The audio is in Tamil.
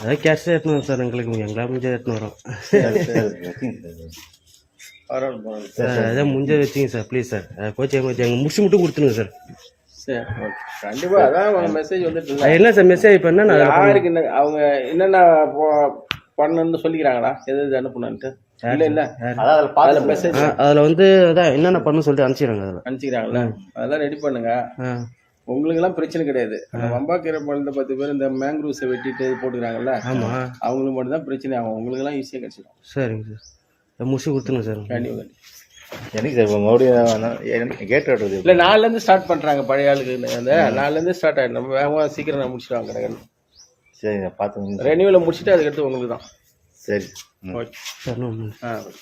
அதான் கேஷ் எடுத்துன்னு வரோம் சார். எங்களுக்கு எங்களால் முடிஞ்ச எடுத்துன்னு வரோம். அதான் முடிஞ்ச வச்சுங்க சார். Please sir. கோச்சிங் எங்கள் முடிச்சு மட்டும் கொடுத்துருங்க சார். சரி ஓகே கண்டிப்பாக. அதான் அவங்க மெசேஜ் வந்துட்டு என்ன சார் மெசேஜ் இப்போ என்ன யாருக்கு என்ன அவங்க என்னென்ன பண்ணணும்னு சொல்லிக்கிறாங்களா எது அனுப்பணுன்ட்டு? இல்லை இல்லை அதில் மெசேஜ் அதில் வந்து அதான் என்னென்ன பண்ணணும்னு சொல்லிட்டு அனுப்பிச்சிக்கிறாங்களா? அதெல்லாம் ரெடி பண்ணுங்க. உங்களுக்கெல்லாம் பிரச்சனை கிடையாது. அந்த வம்பாக்கீரை பழத்தை 10 பேர் இந்த மேங்க்ரூவ்ஸை வெட்டிட்டு போட்டுக்கிறாங்கல்ல, அவங்களுக்கு மட்டும் தான் பிரச்சனை ஆகும். உங்களுக்கெல்லாம் ஈஸியாக கிடைச்சிடும். சரிங்க சார். முடிச்சு கொடுத்துருங்க சார். கண்டிப்பாக. எனக்கு சார் மறுபடியும் கேட்டு விடுறது இல்லை 4லேருந்து ஸ்டார்ட் பண்ணுறாங்க பழைய ஆளுக்கு. அந்த 4லேருந்து ஸ்டார்ட் ஆகிடும். நம்ம வேகமாக சீக்கிரம் நான் முடிச்சுடுவாங்க கடகன். சரி பார்த்து ரெனியூவில் முடிச்சுட்டு அதுக்கடுத்து உங்களுக்கு தான். சரி ஓகே சார். ஓகே.